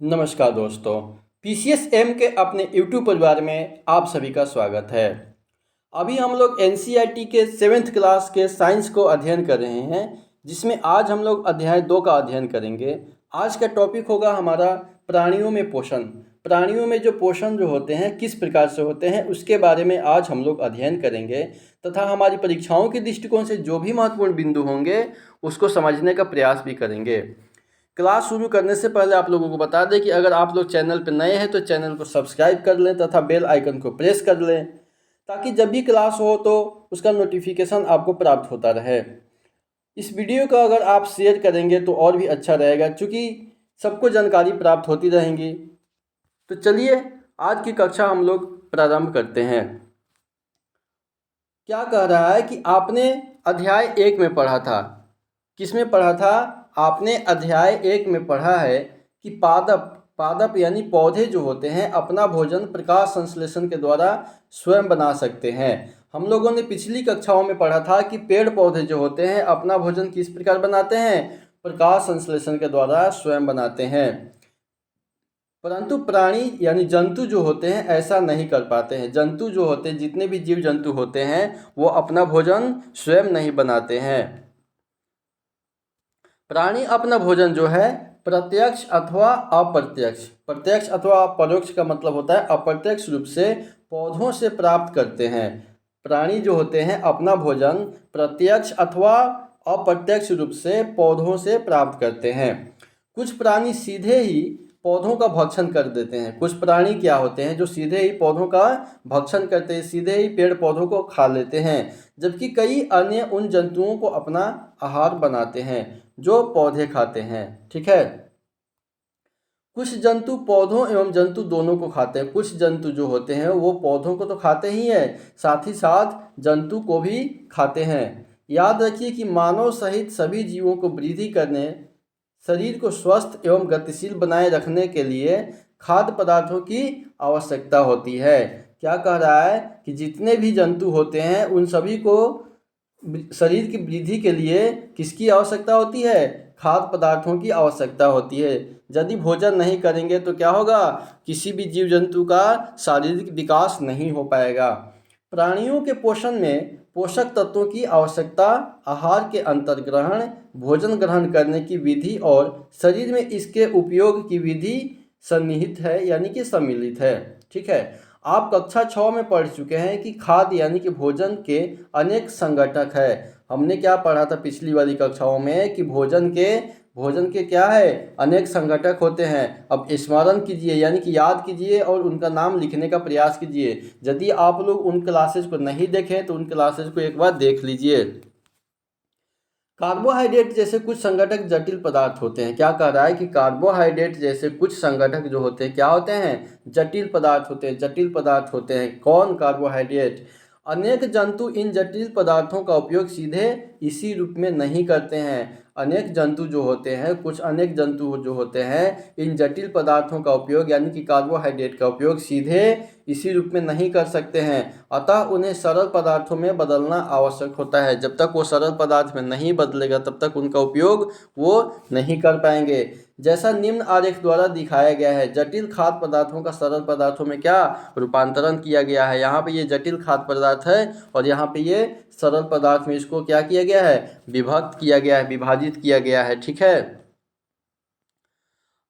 नमस्कार दोस्तों। पीसीएसएम के अपने यूट्यूब परिवार में आप सभी का स्वागत है। अभी हम लोग एनसीईआरटी के 7th क्लास के साइंस को अध्ययन कर रहे हैं, जिसमें आज हम लोग अध्याय 2 का अध्ययन करेंगे। आज का टॉपिक होगा हमारा प्राणियों में पोषण। प्राणियों में जो पोषण जो होते हैं किस प्रकार से होते हैं उसके बारे में आज हम लोग अध्ययन करेंगे तथा हमारी परीक्षाओं के दृष्टिकोण से जो भी महत्वपूर्ण बिंदु होंगे उसको समझने का प्रयास भी करेंगे। क्लास शुरू करने से पहले आप लोगों को बता दें कि अगर आप लोग चैनल पर नए हैं तो चैनल को सब्सक्राइब कर लें तथा बेल आइकन को प्रेस कर लें, ताकि जब भी क्लास हो तो उसका नोटिफिकेशन आपको प्राप्त होता रहे। इस वीडियो का अगर आप शेयर करेंगे तो और भी अच्छा रहेगा, क्योंकि सबको जानकारी प्राप्त होती रहेंगी। तो चलिए आज की कक्षा हम लोग प्रारंभ करते हैं। क्या कह रहा है कि आपने अध्याय 1 में पढ़ा था। किस में पढ़ा था? आपने अध्याय 1 में पढ़ा है कि पादप पादप यानी पौधे जो होते हैं अपना भोजन प्रकाश संश्लेषण के द्वारा स्वयं बना सकते हैं। हम लोगों ने पिछली कक्षाओं में पढ़ा था कि पेड़ पौधे जो होते हैं अपना भोजन किस प्रकार बनाते हैं? प्रकाश संश्लेषण के द्वारा स्वयं बनाते हैं। परंतु प्राणी यानी जंतु जो होते हैं ऐसा नहीं कर पाते हैं। जंतु जो होते हैं, जितने भी जीव जंतु होते हैं, वो अपना भोजन स्वयं नहीं बनाते हैं। प्राणी अपना भोजन जो है प्रत्यक्ष अथवा अप्रत्यक्ष, प्रत्यक्ष अथवा परोक्ष का मतलब होता है अप्रत्यक्ष रूप से पौधों से प्राप्त करते हैं। प्राणी जो होते हैं अपना भोजन प्रत्यक्ष अथवा अप्रत्यक्ष रूप से पौधों से प्राप्त करते हैं। कुछ प्राणी सीधे ही पौधों का भक्षण कर देते हैं। कुछ प्राणी क्या होते हैं जो सीधे ही पौधों का भक्षण करते हैं, सीधे ही पेड़ पौधों को खा लेते हैं, जबकि कई अन्य उन जंतुओं को अपना आहार बनाते हैं जो पौधे खाते हैं। ठीक है, कुछ जंतु पौधों एवं जंतु दोनों को खाते हैं। कुछ जंतु जो होते हैं वो पौधों को तो खाते ही हैं, साथ ही साथ जंतु को भी खाते हैं। याद रखिए कि मानव सहित सभी जीवों को वृद्धि करने, शरीर को स्वस्थ एवं गतिशील बनाए रखने के लिए खाद्य पदार्थों की आवश्यकता होती है। क्या कह रहा है कि जितने भी जंतु होते हैं उन सभी को शरीर की वृद्धि के लिए किसकी आवश्यकता होती है? खाद्य पदार्थों की आवश्यकता होती है। यदि भोजन नहीं करेंगे तो क्या होगा? किसी भी जीव जंतु का शारीरिक विकास नहीं हो पाएगा। प्राणियों के पोषण में पोषक तत्वों की आवश्यकता आहार के अंतर्ग्रहण, भोजन ग्रहण करने की विधि और शरीर में इसके उपयोग की विधि सन्निहित है, यानी कि सम्मिलित है। ठीक है, आप कक्षा 6 में पढ़ चुके हैं कि खाद्य यानी कि भोजन के अनेक संघटक है। हमने क्या पढ़ा था पिछली वाली कक्षाओं में कि भोजन के क्या है? अनेक संघटक होते हैं। अब स्मरण कीजिए, यानी कि याद कीजिए और उनका नाम लिखने का प्रयास कीजिए। यदि आप लोग उन क्लासेज को नहीं देखें तो उन क्लासेज को एक बार देख लीजिए। कार्बोहाइड्रेट जैसे कुछ संगठक जटिल पदार्थ होते हैं। क्या कह रहा है कि कार्बोहाइड्रेट जैसे कुछ संगठक जो होते हैं क्या होते हैं? जटिल पदार्थ होते हैं। जटिल पदार्थ होते हैं। कौन? कार्बोहाइड्रेट। अनेक जंतु इन जटिल पदार्थों का उपयोग सीधे इसी रूप में नहीं करते हैं। अनेक जंतु जो होते हैं, कुछ अनेक जंतु जो होते हैं इन जटिल पदार्थों का उपयोग यानी कि कार्बोहाइड्रेट का उपयोग सीधे इसी रूप में नहीं कर सकते हैं। अतः उन्हें सरल पदार्थों में बदलना आवश्यक होता है। जब तक वो सरल पदार्थ में नहीं बदलेगा तब तक उनका उपयोग वो नहीं कर पाएंगे। जैसा निम्न आरेख द्वारा दिखाया गया है, जटिल खाद्य पदार्थों का सरल पदार्थों में क्या रूपांतरण किया गया है। यहाँ पे ये जटिल खाद्य पदार्थ है और यहाँ पे ये सरल पदार्थ में इसको क्या किया गया है? विभक्त किया गया है, विभाजित किया गया है। ठीक है,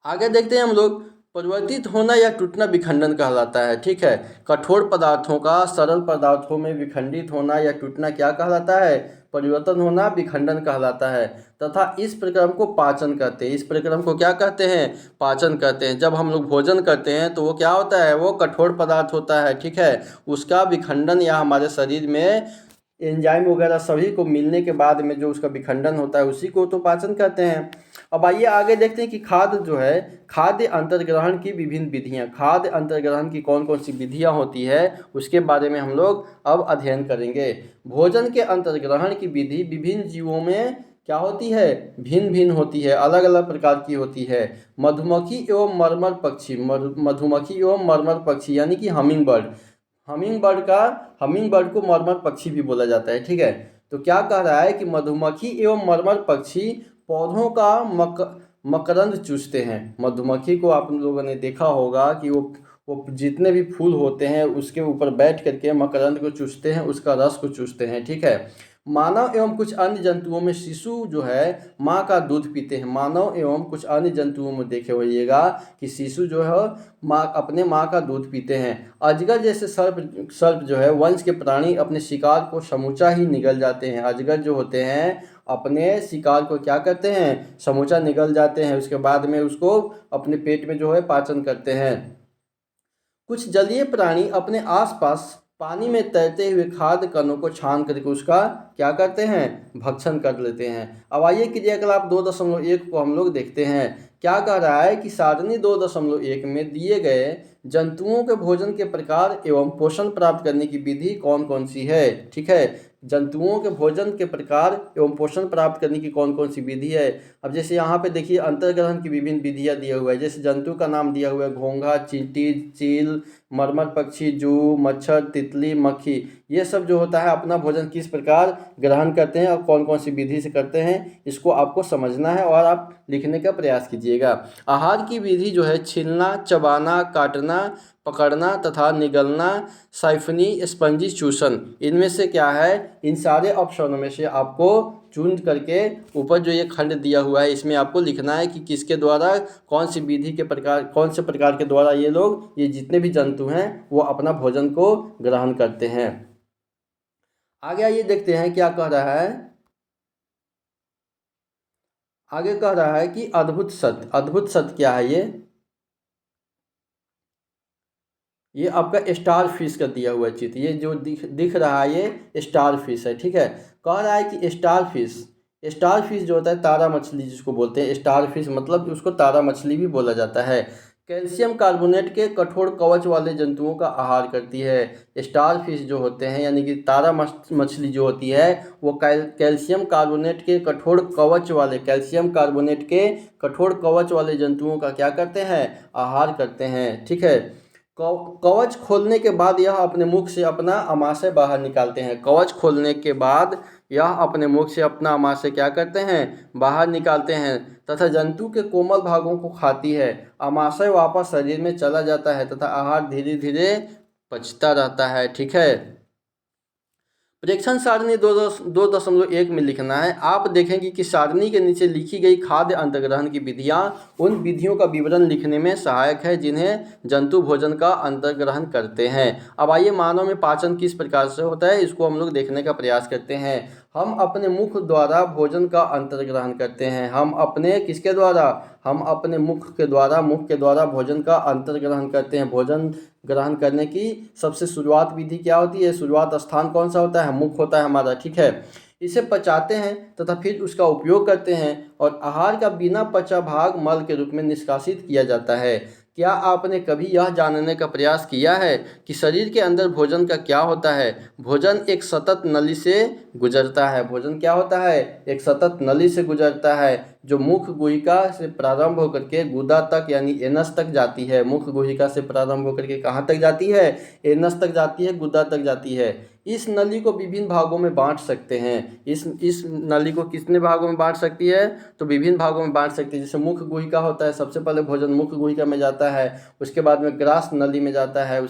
आगे देखते हैं हम लोग। परिवर्तित होना या टूटना विखंडन कहलाता है। ठीक है, कठोर पदार्थों का सरल पदार्थों में विखंडित होना या टूटना क्या कहलाता है? परिवर्तन होना, विखंडन कहलाता है। तथा इस प्रक्रम को पाचन कहते हैं। इस प्रक्रम को क्या कहते हैं? पाचन कहते हैं। जब हम लोग भोजन करते हैं तो वो क्या होता है? वो कठोर पदार्थ होता है। ठीक है, उसका विखंडन या हमारे शरीर में एंजाइम वगैरह सभी को मिलने के बाद में जो उसका विखंडन होता है उसी को तो पाचन कहते हैं। अब आइए आगे देखते हैं कि खाद्य जो है, खाद्य अंतर्ग्रहण की विभिन्न विधियां, खाद्य अंतर्ग्रहण की कौन कौन सी विधियां होती है उसके बारे में हम लोग अब अध्ययन करेंगे। भोजन के अंतर्ग्रहण की विधि विभिन्न जीवों में क्या होती है? भिन्न भिन्न होती है, अलग अलग प्रकार की होती है। मधुमक्खी एवं मरमर पक्षी, मधुमक्खी एवं मरमर पक्षी यानी कि हमिंग बर्ड, हमिंग बर्ड को मरमर पक्षी भी बोला जाता है। ठीक है, तो क्या कह रहा है कि मधुमक्खी एवं मरमर पक्षी पौधों का मकरंद चूसते हैं। मधुमक्खी को आप लोगों ने देखा होगा कि वो जितने भी फूल होते हैं उसके ऊपर बैठ करके मकरंद को चूसते हैं, उसका रस को चूसते हैं, ठीक है। मानव एवं कुछ अन्य जंतुओं में शिशु जो है माँ का दूध पीते हैं। मानव एवं कुछ अन्य जंतुओं में देखे होइएगा कि शिशु जो है अपने माँ का दूध पीते हैं। अजगर जैसे सर्प जो है वंश के प्राणी अपने शिकार को समूचा ही निगल जाते हैं। अजगर जो होते हैं अपने शिकार को क्या करते हैं, समूचा निगल जाते हैं, उसके बाद में उसको अपने पेट में जो है पाचन करते हैं। कुछ जलीय प्राणी अपने आसपास पानी में तैरते हुए खाद्य कणों को छान करके उसका क्या करते हैं, भक्षण कर लेते हैं। अब आइए क्रियाकलाप 2.1 को हम लोग देखते हैं। क्या कह रहा है कि सारणी 2.1 में दिए गए जंतुओं के भोजन के प्रकार एवं पोषण प्राप्त करने की विधि कौन कौन सी है, ठीक है। जंतुओं के भोजन के प्रकार एवं पोषण प्राप्त करने की कौन कौन सी विधि है। अब जैसे यहाँ पे देखिए अंतर्ग्रहण की विभिन्न विधियाँ दिया हुआ है। जैसे जंतु का नाम दिया हुआ है घोंघा, चींटी, चील, मरमर पक्षी, जू, मच्छर, तितली, मक्खी। ये सब जो होता है अपना भोजन किस प्रकार ग्रहण करते हैं और कौन कौन सी विधि से करते हैं, इसको आपको समझना है और आप लिखने का प्रयास कीजिएगा। आहार की विधि जो है छीलना, चबाना, काटना, पकड़ना तथा निगलना, साइफनी, स्पंजी चूषण। इनमें से क्या है, इन सारे ऑप्शनों में से आपको चुन करके ऊपर जो ये खंड दिया हुआ है इसमें आपको लिखना है कि किसके द्वारा कौन सी विधि के प्रकार, कौन से प्रकार के द्वारा ये जितने भी जंतु हैं वो अपना भोजन को ग्रहण करते हैं। आगे आइए देखते हैं क्या कह रहा है। आगे कह रहा है कि अद्भुत सत्य। अद्भुत सत्य क्या है, ये आपका स्टार फिश का दिया हुआ चित्र। ये जो दिख रहा है ये स्टार फिश है, ठीक है। कह रहा है कि स्टार फिश जो होता है तारा मछली जिसको बोलते हैं, स्टार फिश मतलब उसको तारा मछली भी बोला जाता है। कैल्शियम कार्बोनेट के कठोर कवच वाले जंतुओं का आहार करती है। स्टार फिश जो होते हैं यानी कि तारा मछली जो होती है वो कैल्शियम कार्बोनेट के कठोर कवच वाले जंतुओं का क्या करते हैं, आहार करते हैं, ठीक है। कवच खोलने के बाद यह अपने मुख से अपना आमाशय बाहर निकालते हैं। कवच खोलने के बाद यह अपने मुख से अपना आमाशय क्या करते हैं, बाहर निकालते हैं तथा जंतु के कोमल भागों को खाती है। आमाशय वापस शरीर में चला जाता है तथा आहार धीरे धीरे पचता रहता है, ठीक है। प्रेक्षण सारणी 2.1 में लिखना है। आप देखेंगे कि सारणी के नीचे लिखी गई खाद्य अंतर्ग्रहण की विधियां उन विधियों का विवरण लिखने में सहायक है जिन्हें जंतु भोजन का अंतर्ग्रहण करते हैं। अब आइए मानव में पाचन किस प्रकार से होता है इसको हम लोग देखने का प्रयास करते हैं। हम अपने मुख द्वारा भोजन का अंतर्ग्रहण करते हैं। हम अपने किसके द्वारा, हम अपने मुख के द्वारा भोजन का अंतर्ग्रहण करते हैं। भोजन ग्रहण करने की सबसे शुरुआत विधि क्या होती है, शुरुआत स्थान कौन सा होता है, मुख होता है हमारा, ठीक है। इसे पचाते हैं तथा फिर उसका उपयोग करते हैं और आहार का बिना पचा भाग मल के रूप में निष्कासित किया जाता है। क्या आपने कभी यह जानने का प्रयास किया है कि शरीर के अंदर भोजन का क्या होता है। भोजन एक सतत नली से गुजरता है। भोजन क्या होता है, एक सतत नली से गुजरता है जो मुख गुहिका से प्रारंभ होकर के गुदा तक यानी एनस तक जाती है। मुख गुहिका से प्रारंभ होकर के कहाँ तक जाती है, एनस तक जाती है, गुदा तक जाती है। इस नली को विभिन्न भागों में बांट सकते हैं। इस नली को कितने भागों में बांट सकती है, तो विभिन्न भागों में बांट सकती है। जैसे मुख गुहिका होता है, सबसे पहले भोजन मुख गुहिका में जाता है, उसके बाद में ग्रास नली में जाता है,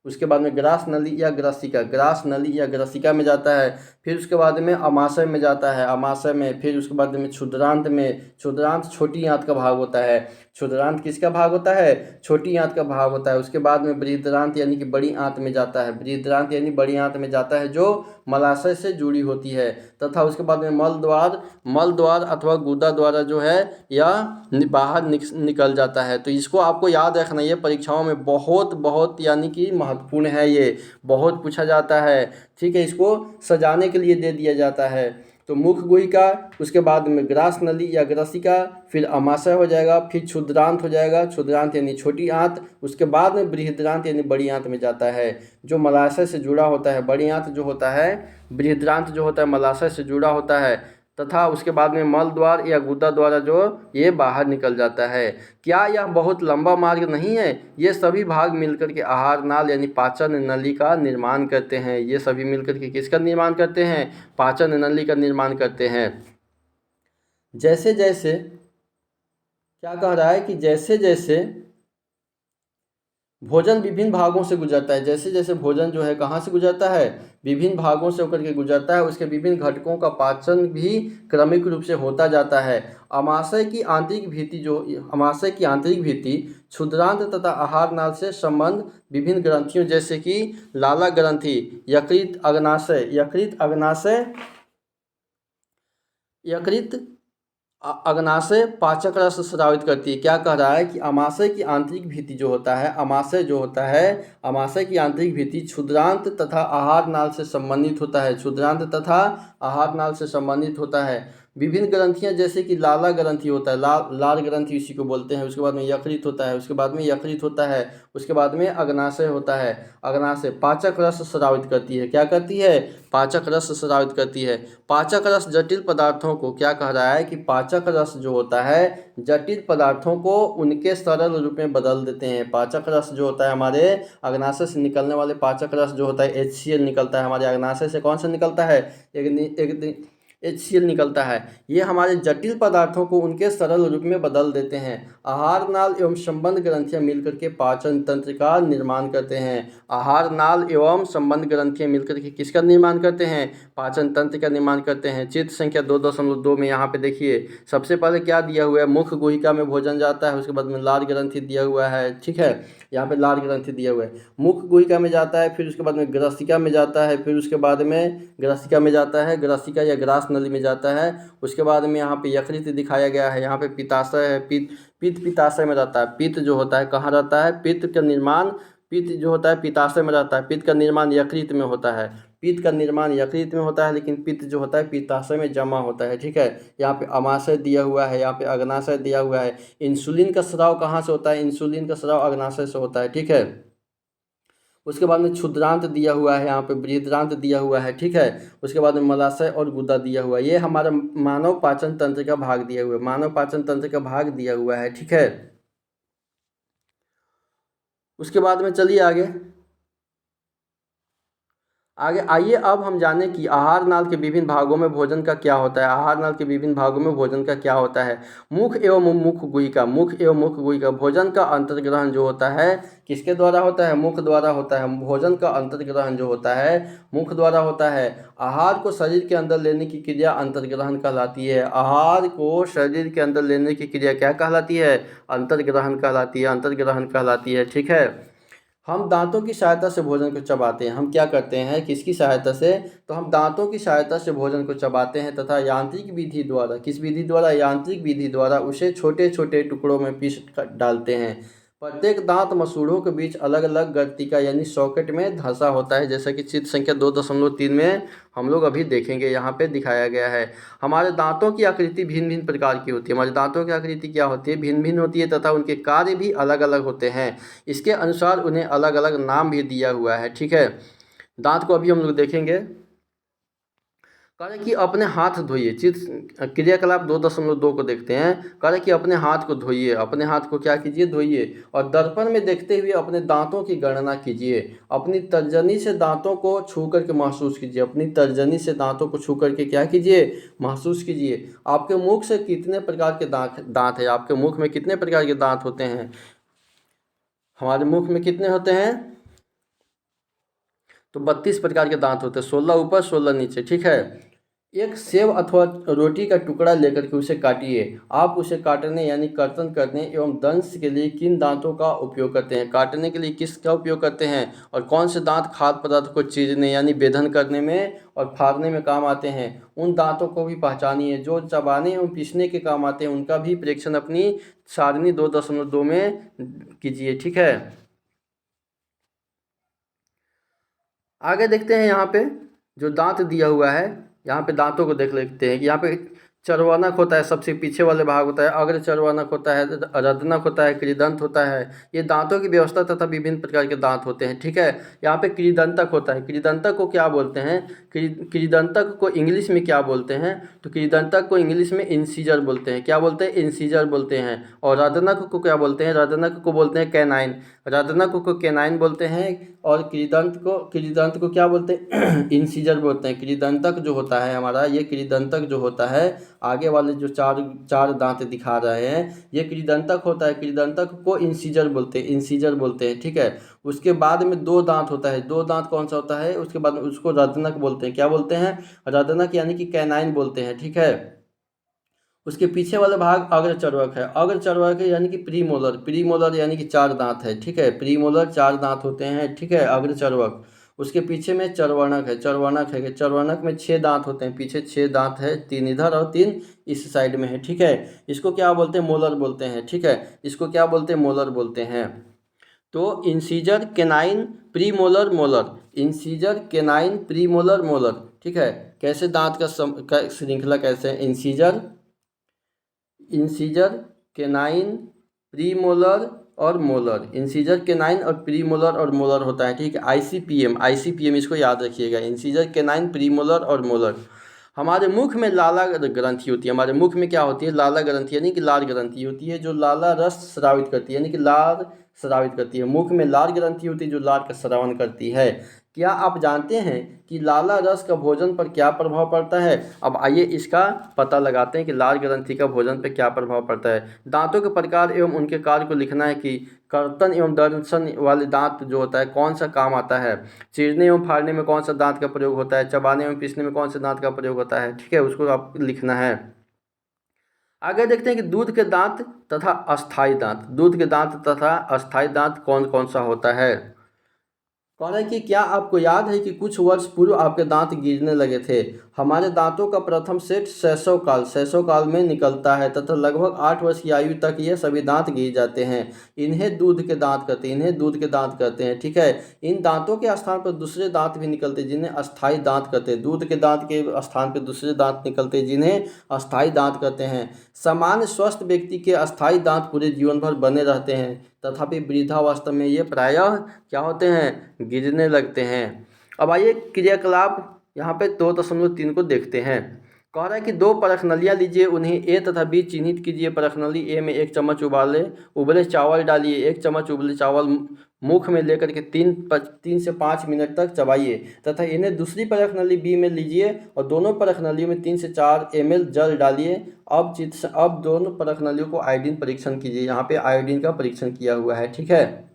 उसके बाद में ग्रास नली या ग्रसिका में जाता है। फिर उसके बाद में अमाशय में जाता है, अमाशय में, फिर उसके बाद में क्षुद्रांत में। क्षुद्रांत छोटी आंत का भाग होता है। क्षुद्रांत किसका भाग होता है, छोटी आंत का भाग होता है। उसके बाद में बृहदांत यानी कि बड़ी आंत में जाता है। बृहदांत यानी बड़ी आंत में जाता है जो मलाशय से जुड़ी होती है। तथा उसके बाद में मल द्वार अथवा गुदा द्वारा जो है यह बाहर निकल जाता है। तो इसको आपको याद रखना, ये परीक्षाओं में बहुत यानी कि महत्वपूर्ण है, ये बहुत पूछा जाता है, ठीक है। इसको सजाने के लिए दे दिया जाता है। तो मुख गुहिका, उसके बाद में ग्रास नली या ग्रसिका, फिर अमाशय हो जाएगा, फिर क्षुद्रांत हो जाएगा, क्षुद्रांत यानी छोटी आंत, उसके बाद में बृहदांत यानी बड़ी आंत में जाता है जो मलाशय से जुड़ा होता है। बड़ी आंत जो होता है, बृहदांत जो होता है मलाशय से जुड़ा होता है तथा उसके बाद में मल द्वार या गुदा द्वारा जो ये बाहर निकल जाता है। क्या यह बहुत लंबा मार्ग नहीं है। ये सभी भाग मिलकर के आहार नाल यानी पाचन नली का निर्माण करते हैं। ये सभी मिलकर के किसका निर्माण करते हैं, पाचन नली का निर्माण करते हैं। जैसे जैसे क्या कह रहा है कि जैसे जैसे भोजन विभिन्न भागों से गुजरता है, जैसे जैसे भोजन जो है कहाँ से गुजरता है, विभिन्न भागों से होकर के गुजरता है, उसके विभिन्न घटकों का पाचन भी क्रमिक रूप से होता जाता है। आमाशय की आंतरिक भित्ति क्षुद्रांत तथा आहार नाल से संबंध विभिन्न ग्रंथियों जैसे कि लाला ग्रंथि, यकृत अग्नाशय पाचक रस स्रावित करती है। क्या कह रहा है कि आमाशय की आंतरिक भित्ति जो होता है, आमाशय की आंतरिक भित्ति क्षुद्रांत तथा आहार नाल से संबंधित होता है, विभिन्न ग्रंथियां जैसे कि लाला ग्रंथि होता है, लाल ग्रंथि इसी को बोलते हैं, उसके बाद में यकृत होता है, उसके बाद में अग्नाशय होता है। अग्नाशय पाचक रस स्रावित करती है। क्या करती है? पाचक रस स्रावित करती है। पाचक रस जटिल पदार्थों को, क्या कह रहा है कि पाचक रस जो होता है जटिल पदार्थों को उनके सरल रूप में बदल देते हैं। पाचक रस जो होता है, हमारे अग्नाशय से निकलने वाले पाचक रस जो होता है HCl निकलता है हमारे अग्नाशय से। कौन सा निकलता है? HCl निकलता है। ये हमारे जटिल पदार्थों को उनके सरल रूप में बदल देते हैं। आहार नाल एवं संबंध ग्रंथियां मिलकर के पाचन तंत्र का निर्माण करते हैं। आहार नाल एवं संबंध ग्रंथियां मिलकर के किसका निर्माण करते हैं? पाचन तंत्र का निर्माण करते हैं। चित्र संख्या 2.2 में यहाँ पे देखिए, सबसे पहले क्या दिया हुआ है? मुख गुहिका में भोजन जाता है, उसके बाद में लाल ग्रंथि दिया हुआ है। ठीक है, यहाँ पे लाल ग्रंथि दिया हुआ है। मुख गुहिका में जाता है, फिर उसके बाद में ग्रसिका में जाता है, फिर उसके बाद में ग्रसिका या ग्रास नली में जाता है। उसके बाद में यहाँ पे यकृत दिखाया गया है। यहाँ पे पित्ताशय है, पित्त पित्ताशय में रहता है। पित्त जो होता है कहाँ रहता है? पित्त जो होता है पित्ताशय में रहता है। पित्त का निर्माण यकृत में होता है। लेकिन पित्त जो होता है पित्ताशय में जमा होता है। ठीक है, यहाँ पे अमाशय दिया हुआ है, यहाँ पे अग्नाशय दिया हुआ है। इंसुलिन का स्राव कहाँ से होता है? इंसुलिन का स्राव अग्नाशय से होता है। ठीक है, उसके बाद में क्षुद्रांत दिया हुआ है, यहाँ पे बृहद्रांत दिया हुआ है। ठीक है, उसके बाद में मलाशय और गुदा दिया हुआ है। ये हमारा मानव पाचन तंत्र का भाग दिया हुआ है। ठीक है, उसके बाद में चलिए आगे आइए अब हम जाने कि आहार नाल के विभिन्न भागों में भोजन का क्या होता है। मुख एवं मुख गुहिका भोजन का अंतर्ग्रहण जो होता है किसके द्वारा होता है? मुख द्वारा होता है। भोजन का अंतर्ग्रहण जो होता है मुख द्वारा होता है। आहार को शरीर के अंदर लेने की क्रिया अंतर्ग्रहण कहलाती है। आहार को शरीर के अंदर लेने की क्रिया क्या कहलाती है? अंतर्ग्रहण कहलाती है। ठीक है, हम दांतों की सहायता से भोजन को चबाते हैं। हम क्या करते हैं? किसकी सहायता से? तो हम दांतों की सहायता से भोजन को चबाते हैं तथा यांत्रिक विधि द्वारा उसे छोटे छोटे टुकड़ों में पीस डालते हैं। प्रत्येक दांत मसूड़ों के बीच अलग अलग गर्तिका यानी सॉकेट में धंसा होता है, जैसा कि चित्र संख्या 2.3 में हम लोग अभी देखेंगे, यहाँ पे दिखाया गया है। हमारे दांतों की आकृति भिन्न भिन्न प्रकार की होती है। हमारे दांतों की आकृति क्या होती है? भिन्न भिन्न होती है तथा उनके कार्य भी अलग अलग होते हैं। इसके अनुसार उन्हें अलग अलग नाम भी दिया हुआ है। ठीक है, दांत को अभी हम लोग देखेंगे। कह कि अपने हाथ धोइए। चित्र क्रियाकलाप 2.2 को देखते हैं। कह कि अपने हाथ को धोइए। अपने हाथ को क्या कीजिए? धोइए, और दर्पण में देखते हुए अपने दांतों की गणना कीजिए। अपनी तर्जनी से दांतों को छू करके महसूस कीजिए। आपके मुख से कितने प्रकार के दांत है? आपके मुख में कितने प्रकार के दांत होते हैं? हमारे मुख में कितने होते हैं? तो 32 प्रकार के दांत होते हैं, 16 ऊपर 16 नीचे। ठीक है, एक सेव अथवा रोटी का टुकड़ा लेकर के उसे काटिए। आप उसे काटने यानी कर्तन करने एवं दंश के लिए किन दांतों का उपयोग करते हैं? काटने के लिए किसका उपयोग करते हैं? और कौन से दांत खाद्य पदार्थ को चीरने यानी भेदन करने में और फाड़ने में काम आते हैं? उन दांतों को भी पहचानिए। जो चबाने एवं पीसने के काम आते हैं उनका भी परीक्षण अपनी सारणी 2.2 में कीजिए। ठीक है, आगे देखते हैं। यहाँ पे जो दांत दिया हुआ है, यहाँ पे दांतों को देख लेते हैं कि यहाँ पे चर्वनक होता है, सबसे पीछे वाले भाग होता है, अग्र चर्वनक होता है, रदनक होता है, कृदंत होता है। ये दांतों की व्यवस्था तथा विभिन्न प्रकार के दांत होते हैं। ठीक है, यहाँ पे कृदंतक होता है। कृदंतक को क्या बोलते हैं? कृदंतक को इंग्लिश में क्या बोलते हैं? तो कृदंतक को इंग्लिश में इंसीजर बोलते हैं। क्या बोलते हैं? इंसीजर बोलते हैं। और रदनक को क्या बोलते हैं? रदनक को बोलते हैं कैनाइन। रदनक को कैनाइन बोलते हैं, और कृदंत को क्या बोलते हैं? इंसीजर बोलते हैं। कृदंतक जो होता है हमारा, ये कृदंतक जो होता है आगे वाले जो चार चार दांत दिखा रहे हैं ये कृदंतक होता है। कृदंतक को इंसीजर बोलते हैं, इंसीजर बोलते हैं, ठीक है। उसके बाद में दो दांत होता है, दो दांत कौन सा होता है, उसके बाद में उसको रदनक बोलते हैं। क्या बोलते हैं? रदनक यानी कि कैनाइन बोलते हैं, ठीक है। उसके पीछे वाला भाग अग्रचर्वक है। अग्रचर्वक है यानी कि प्रीमोलर, प्रीमोलर यानी कि चार दांत है, ठीक है। प्रीमोलर चार दांत होते हैं, ठीक है, अग्रचर्वक। उसके पीछे में चर्वणक है, चर्वणक है, चर्वणक में छह दांत होते हैं, पीछे छह दांत है, तीन इधर और तीन इस साइड में है, ठीक है। इसको क्या बोलते हैं? मोलर बोलते हैं, ठीक है। इसको क्या बोलते हैं? मोलर बोलते हैं। तो incisor, canine, premolar, molar. Incisor, canine, premolar, molar, ठीक है। कैसे दांत का श्रृंखला कैसे है? इंसीजर, इंसीजर, केनाइन, प्रीमोलर और मोलर। इंसीजर, केनाइन और प्रीमोलर और मोलर होता है, ठीक है। आईसीपीएम, आईसीपीएम इसको याद रखिएगा, इंसीजर, केनाइन, प्रीमोलर और मोलर। हमारे मुख में लाला ग्रंथि होती है। हमारे मुख में क्या होती है? लाला ग्रंथि यानी कि लाल ग्रंथि होती है जो लाला रस स्रावित करती है, यानी कि लाल स्रावित करती है। मुख में लाल ग्रंथि होती है जो लाल का स्रावन करती है। क्या आप जानते हैं कि लाला रस का भोजन पर क्या प्रभाव पड़ता है? अब आइए इसका पता लगाते हैं कि लाल ग्रंथि का भोजन पर क्या प्रभाव पड़ता है। दांतों के प्रकार एवं उनके कार्य को लिखना है कि कर्तन एवं दंशन वाले दांत जो होता है कौन सा काम आता है, चीरने एवं फाड़ने में कौन सा दांत का प्रयोग होता है, चबाने एवं पीसने में कौन से दांत का प्रयोग होता है, ठीक है, उसको आप लिखना है। आगे देखते हैं कि दूध के दांत तथा अस्थाई दांत, दूध के दांत तथा अस्थाई दांत कौन कौन सा होता है। कह रहा है कि क्या आपको याद है कि कुछ वर्ष पूर्व आपके दांत गिरने लगे थे? हमारे दांतों का प्रथम सेट शैशव काल में निकलता है तथा लगभग 8 वर्ष की आयु तक ये सभी दांत गिर जाते हैं। इन्हें दूध के दांत कहते हैं, इन्हें दूध के दांत कहते हैं, ठीक है। इन दांतों के स्थान पर दूसरे दांत भी निकलते हैं जिन्हें अस्थाई दांत कहते हैं। दूध के दांत के स्थान पर दूसरे दांत निकलते हैं जिन्हें अस्थाई दांत कहते हैं। सामान्य स्वस्थ व्यक्ति के अस्थाई दांत पूरे जीवन भर बने रहते हैं, तथापि वृद्धावस्था में ये प्रायः क्या होते हैं? गिरने लगते हैं। अब आइए क्रियाकलाप यहाँ पे 2.3 को देखते हैं। कह रहा है कि दो परखनलियाँ लीजिए, उन्हें ए तथा बी चिन्हित कीजिए। परखनली ए में 1 चम्मच उबले चावल डालिए। 1 चम्मच उबले चावल मुख में लेकर के 3 से 5 मिनट तक चबाइए तथा इन्हें दूसरी परखनली बी में लीजिए और दोनों परखनलियों में 3 से 4 ml जल डालिए। अब दोनों परखनलियों को आयोडीन परीक्षण कीजिए। यहाँ पे आयोडीन का परीक्षण किया हुआ है, ठीक है।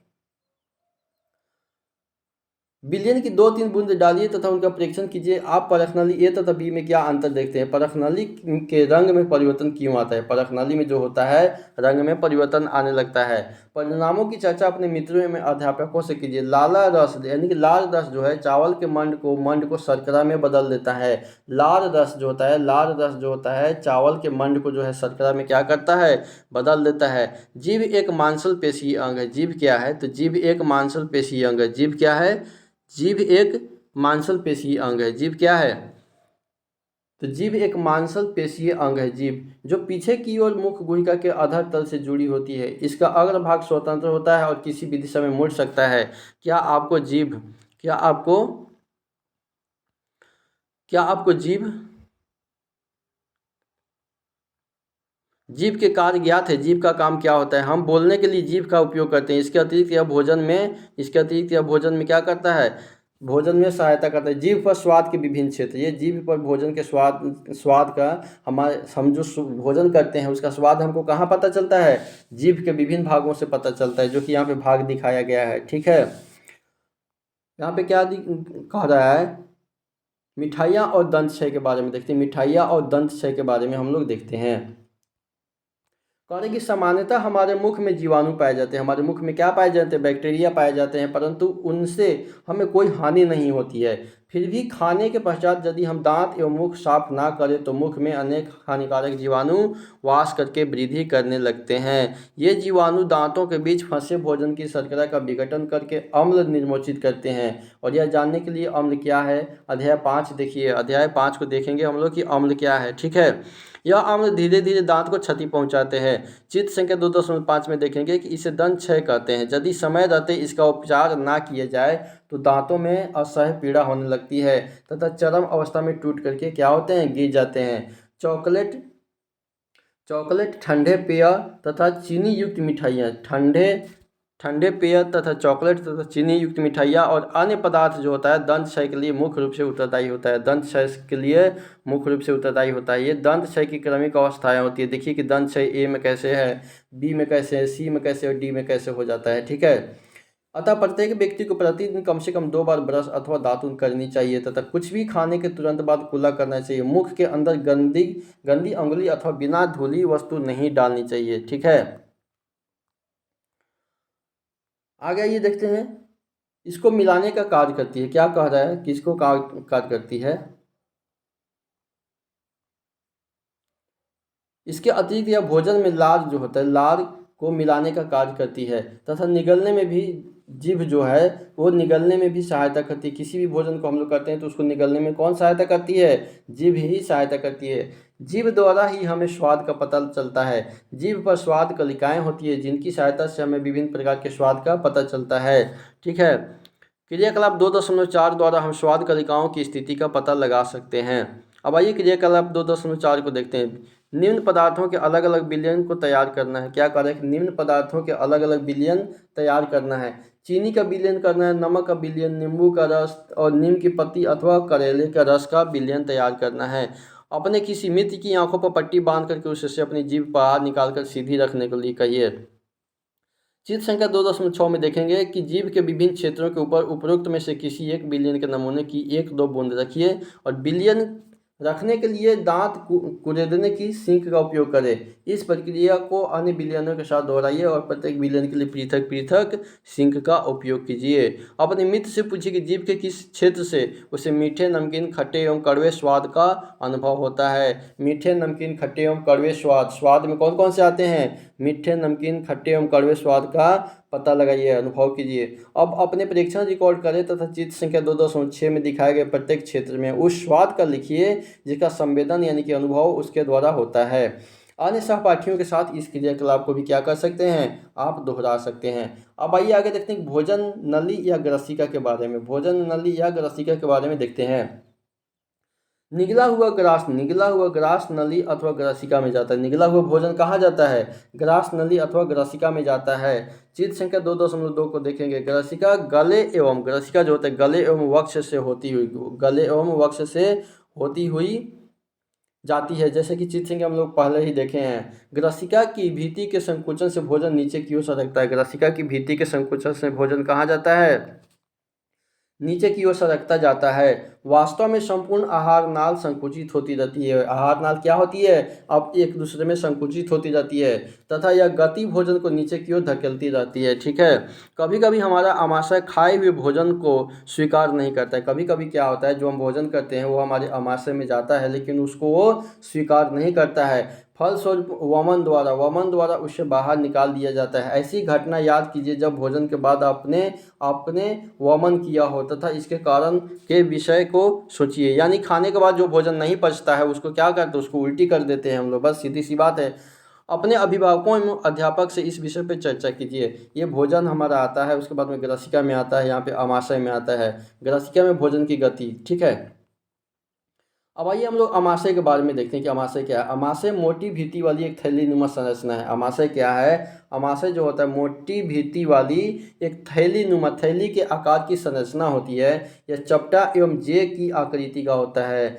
विलयन की 2-3 बूंद डालिए तथा उनका परीक्षण कीजिए। आप परखनली ए तथा बी में क्या अंतर देखते हैं? परखनली के रंग में परिवर्तन क्यों आता है? परखनली में जो होता है रंग में परिवर्तन आने लगता है। परिणामों की चर्चा अपने मित्रों एवं अध्यापकों से कीजिए। लाला रस यानी कि लाल रस जो है चावल के मंड को शर्करा में बदल देता है। लाल रस जो होता है, लाल रस जो होता है चावल के मंड को जो है शर्करा में क्या करता है? बदल देता है। जीभ एक मांसल पेशीय अंग है। जीभ क्या है? तो जीभ एक मांसल पेशीय अंग है। जीभ क्या है? जीभ एक मांसल पेशीय अंग है। जीभ क्या है? तो जीभ एक मांसल पेशीय अंग है। जीभ जो पीछे की ओर मुख गुहिका के अधर तल से जुड़ी होती है। इसका अग्रभाग स्वतंत्र होता है और किसी भी दिशा में मुड़ सकता है। क्या आपको जीभ जीभ के कार्य ज्ञात है? जीभ का काम क्या होता है? हम बोलने के लिए जीभ का उपयोग करते हैं। इसके अतिरिक्त यह भोजन में क्या करता है? भोजन में सहायता करता है। जीभ पर स्वाद के विभिन्न क्षेत्र, ये जीभ पर भोजन के स्वाद का हम जो भोजन करते हैं उसका स्वाद हमको कहाँ पता चलता है? जीभ के विभिन्न भागों से पता चलता है, जो कि यहाँ पे भाग दिखाया गया है, ठीक है। यहाँ पे क्या कह रहा है? मिठाइयाँ और दंत क्षय के बारे में देखते हैं। मिठाइयाँ और दंत क्षय के बारे में हम लोग देखते हैं। कह रहे कि सामान्यतः हमारे मुख में जीवाणु पाए जाते हैं। हमारे मुख में क्या पाए जाते हैं? बैक्टीरिया पाए जाते हैं, परंतु उनसे हमें कोई हानि नहीं होती है। फिर भी खाने के पश्चात यदि हम दांत एवं मुख साफ ना करें तो मुख में अनेक हानिकारक जीवाणु वास करके वृद्धि करने लगते हैं। ये जीवाणु दांतों के बीच फंसे भोजन की शर्करा का विघटन करके अम्ल निर्मोचित करते हैं। और यह जानने के लिए अम्ल क्या है, अध्याय 5 देखिए। अध्याय 5 को देखेंगे हम लोग कि अम्ल क्या है, ठीक है। यह अम्ल धीरे धीरे दांत को क्षति पहुंचाते हैं। चित्र संख्या 2.5 में देखेंगे कि इसे दंत क्षय कहते हैं। यदि समय रहते इसका उपचार ना किया जाए तो दांतों में असह्य पीड़ा होने लगती है तथा चरम अवस्था में टूट करके क्या होते हैं? गिर जाते हैं। चॉकलेट, ठंडे पेय तथा चीनी युक्त मिठाइयाँ, ठंडे पेय तथा चॉकलेट तथा चीनी युक्त मिठाइयाँ और अन्य पदार्थ जो होता है दंत क्षय के लिए मुख्य रूप से उत्तरदायी होता है। दंत क्षय के लिए मुख्य रूप से उत्तरदायी होता है। ये दंत क्षय की क्रमिक अवस्थाएं होती है। देखिए कि दंत क्षय ए में कैसे है, बी में कैसे है, सी में कैसे और डी में कैसे हो जाता है। ठीक है, अतः प्रत्येक व्यक्ति को प्रतिदिन कम से कम 2 बार ब्रश अथवा दातुन करनी चाहिए तथा कुछ भी खाने के तुरंत बाद कुल्ला करना चाहिए। मुख के अंदर गंदी अंगुली अथवा बिना धुली वस्तु नहीं डालनी चाहिए। ठीक है, आगे आइए देखते हैं, इसको मिलाने का कार्य करती है। क्या कह रहा है, किसको कार्य करती है। इसके अतिरिक्त यह भोजन में लार जो होता है, लार को मिलाने का कार्य करती है तथा निगलने में भी, जीभ जो है वो निगलने में भी सहायता करती है। किसी भी भोजन को हम लोग करते हैं तो उसको निगलने में कौन सहायता करती है, जीभ ही सहायता करती है। जीभ द्वारा ही हमें स्वाद का पता चलता है। जीभ पर स्वाद कलिकाएं होती है जिनकी सहायता से हमें विभिन्न प्रकार के स्वाद का पता चलता है। ठीक है, क्रियाकलाप 2.4 द्वारा हम स्वाद कलिकाओं की स्थिति का पता लगा सकते हैं। अब आइए क्रियाकलाप 2.4 को देखते हैं। निम्न पदार्थों के अलग अलग विलयन को तैयार करना है। क्या कर रहे हैं, निम्न पदार्थों के अलग अलग विलयन तैयार करना है। चीनी का विलयन करना है, नमक का विलयन, नींबू का रस और नीम की पत्ती अथवा करेले का रस का विलयन तैयार करना है। अपने किसी मित्र की आंखों पर पट्टी बांध करके उससे अपनी जीभ बाहर निकालकर सीधी रखने के लिए कहिए। चित्र संख्या 2.6 में देखेंगे कि जीभ के विभिन्न क्षेत्रों के ऊपर उपरोक्त में से किसी एक विलयन के नमूने की 1-2 बूंद रखिए और विलयन रखने के लिए दांत कुरेदने की सींक का उपयोग करें। इस प्रक्रिया को अन्य विलयनों के साथ दोहराइए और प्रत्येक विलयन के लिए पृथक पृथक सींक का उपयोग कीजिए। अपने मित्र से पूछिए कि जीभ के किस क्षेत्र से उसे मीठे, नमकीन, खट्टे एवं कड़वे स्वाद का अनुभव होता है। मीठे, नमकीन, खट्टे एवं कड़वे स्वाद में कौन कौन से आते हैं, मीठे, नमकीन, खट्टे एवं कड़वे स्वाद का पता लगाइए, अनुभव कीजिए। अब अपने परीक्षण रिकॉर्ड करें तथा चित्र संख्या 2.6 में दिखाए गए प्रत्येक क्षेत्र में उस स्वाद का लिखिए जिसका संवेदन यानी कि अनुभव उसके द्वारा होता है। अन्य सहपाठियों के साथ इस क्रियाकलाप को भी क्या कर सकते हैं, आप दोहरा सकते हैं। अब आइए आगे देखते हैं भोजन नली या ग्रसिका के बारे में। भोजन नली या ग्रसिका के बारे में देखते हैं। निगला हुआ ग्रास नली अथवा ग्रसिका में जाता है। निगला हुआ भोजन कहाँ जाता है, ग्रास नली अथवा ग्रसिका में जाता है। चित्र संख्या 2.2 को देखेंगे। ग्रसिका गले एवं, ग्रसिका जो होता है गले एवं वक्ष से होती हुई जाती है। जैसे कि चित्र संख्या हम लोग पहले ही देखे हैं। ग्रसिका की भित्ति के संकुचन से भोजन नीचे की ओर सरकता है। ग्रसिका की भित्ति के संकुचन से भोजन कहाँ जाता है, नीचे की ओर सरकता जाता है। वास्तव में संपूर्ण आहार नाल संकुचित होती रहती है। आहार नाल क्या होती है, अब एक दूसरे में संकुचित होती रहती है तथा यह गति भोजन को नीचे की ओर धकेलती रहती है। ठीक है, कभी कभी हमारा आमाशय खाए हुए भोजन को स्वीकार नहीं करता है। कभी कभी क्या होता है, जो हम भोजन करते हैं वो हमारे आमाशय में जाता है लेकिन उसको वो स्वीकार नहीं करता है। फलस्वरूप वमन द्वारा उसे बाहर निकाल दिया जाता है। ऐसी घटना याद कीजिए जब भोजन के बाद आपने वमन किया हो तथा इसके कारण के विषय को सोचिए। यानी खाने के बाद जो भोजन नहीं पचता है उसको क्या करते हैं, उसको उल्टी कर देते हैं हम लोग, बस सीधी सी बात है। अपने अभिभावकों एवं अध्यापक से इस विषय पर चर्चा कीजिए। ये भोजन हमारा आता है, उसके बाद में ग्रसिका में आता है, यहाँ पे आमाशय में आता है। ग्रसिका में भोजन की गति। ठीक है, अब आइए हम लोग आमाशय के बारे में देखते हैं कि आमाशय क्या है। आमाशय मोटी भित्ति वाली एक थैली नुमा संरचना है। आमाशय क्या है, आमाशय जो होता है मोटी भित्ति वाली एक थैली के आकार की संरचना होती है। यह चपटा एवं जे की आकृति का होता है।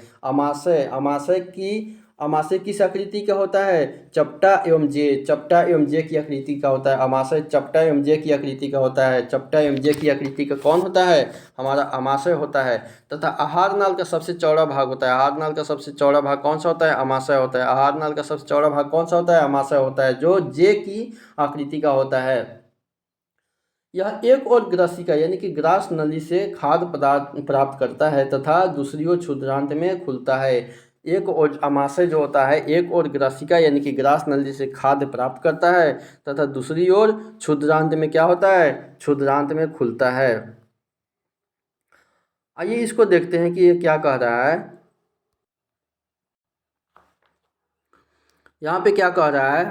आमाशय किस आकृति का होता है, चपटा एवं जे की आकृति का होता है। आमाशय चपटा एवं जे की आकृति का होता है। चपटा एवं जे की आकृति का कौन होता है, हमारा आमाशय होता है। तथा आहार नाल का सबसे चौड़ा भाग होता है। आहार नाल का सबसे चौड़ा भाग कौन सा होता है, आमाशय होता है। आहार नाल का सबसे चौड़ा भाग कौन सा होता है, आमाशय होता है, जो जे की आकृति का होता है। यह एक और ग्रसिका यानी कि ग्रास नली से खाद्य पदार्थ प्राप्त करता है तथा दूसरी ओर क्षुद्रांत में खुलता है। एक और आमाशय जो होता है, एक और ग्रसिका यानी कि ग्रास नली से खाद्य प्राप्त करता है तथा दूसरी ओर क्षुद्रांत में क्या होता है, क्षुद्रांत में खुलता है। आइए इसको देखते हैं कि ये क्या कह रहा है। यहाँ पे क्या कह रहा है,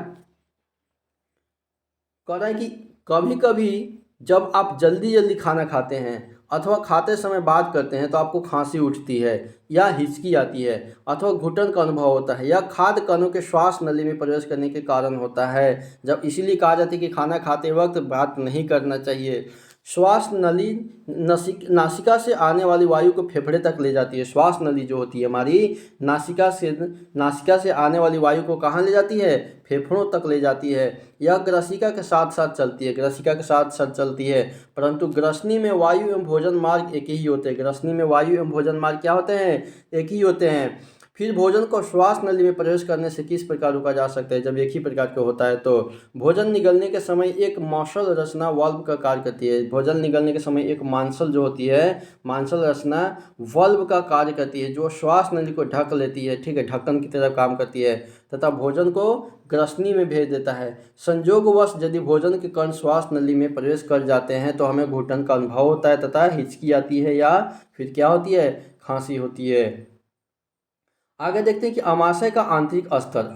कह रहा है कि कभी कभी जब आप जल्दी जल्दी खाना खाते हैं अथवा खाते समय बात करते हैं तो आपको खांसी उठती है या हिचकी आती है अथवा घुटन का अनुभव होता है, या खाद्य कणों के श्वास नली में प्रवेश करने के कारण होता है। जब इसीलिए कहा जाता है कि खाना खाते वक्त बात नहीं करना चाहिए। श्वास नली नासिका से आने वाली वायु को फेफड़े तक ले जाती है। श्वास नली जो होती है हमारी नासिका से आने वाली वायु को कहाँ ले जाती है? फेफड़ों तक ले जाती है। यह ग्रसिका के साथ साथ चलती है, ग्रसिका के साथ साथ चलती है। परंतु ग्रसनी में वायु एवं भोजन मार्ग एक ही होते हैं। ग्रसनी में वायु एवं भोजन मार्ग क्या होते हैं? एक ही होते हैं। फिर भोजन को श्वास नली में प्रवेश करने से किस प्रकार रोका जा सकता है? जब एक ही प्रकार का होता है तो भोजन निगलने के समय एक मांसल रचना वाल्व का कार्य करती है। भोजन निगलने के समय एक मांसल जो होती है, मांसल रचना वाल्व का कार्य करती है, जो श्वास नली को ढक लेती है, ठीक है, ढक्कन की तरह काम करती है तथा भोजन को ग्रसनी में भेज देता है। संयोगवश यदि भोजन के कण श्वास नली में प्रवेश कर जाते हैं तो हमें घुटन का अनुभव होता है तथा हिचकी आती है या फिर क्या होती है? खांसी होती है। आगे देखते हैं कि आमाशय का आंतरिक स्तर।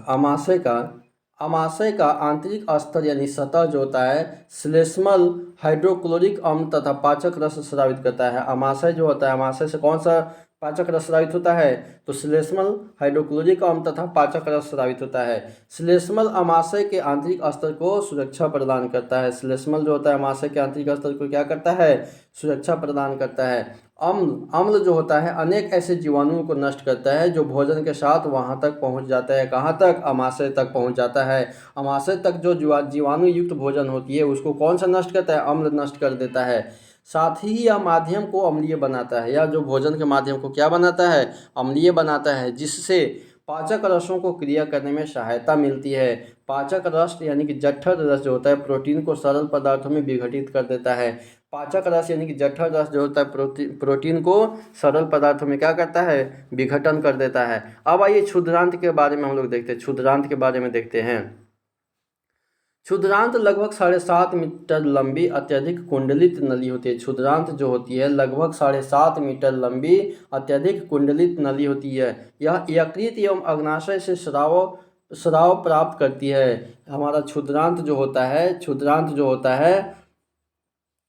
आमाशय का आंतरिक स्तर यानी सतह जो होता है श्लेष्मल हाइड्रोक्लोरिक अम्ल तथा पाचक रस स्रावित करता है। आमाशय जो होता है, आमाशय से कौन सा पाचक रस स्रावित होता है? तो श्लेष्मल हाइड्रोक्लोरिक अम्ल तथा पाचक रस स्रावित होता है। श्लेष्मल आमाशय के आंतरिक स्तर को सुरक्षा प्रदान करता है। श्लेष्मल जो होता है आमाशय के आंतरिक स्तर को क्या करता है? सुरक्षा प्रदान करता है। अम्ल जो होता है अनेक ऐसे जीवाणुओं को नष्ट करता है जो भोजन के साथ वहां तक पहुंच जाता है। कहां तक? आमाशय तक पहुंच जाता है। आमाशय तक जो जीवाणु युक्त भोजन होती है उसको कौन सा नष्ट करता है? अम्ल नष्ट कर देता है। साथ ही यह माध्यम को अम्लीय बनाता है, या जो भोजन के माध्यम को क्या बनाता है? अम्लीय बनाता है, जिससे पाचक रसों को क्रिया करने में सहायता मिलती है। पाचक रस यानी कि जठर रस जो होता है प्रोटीन को सरल पदार्थों में विघटित कर देता है। पाचक रस यानी कि जठर रस जो होता है प्रोटीन को सरल पदार्थों में क्या करता है? विघटन कर देता है। अब आइए क्षुद्रांत के बारे में हम लोग देखते हैं। क्षुद्रांत के बारे में देखते हैं। क्षुद्रांत लगभग 7.5 मीटर लंबी अत्यधिक कुंडलित नली होती है। क्षुद्रांत जो होती है लगभग 7.5 मीटर लंबी अत्यधिक कुंडलित नली होती है। यह यकृत एवं अग्नाशय से स्राव प्राप्त करती है। हमारा क्षुद्रांत जो होता है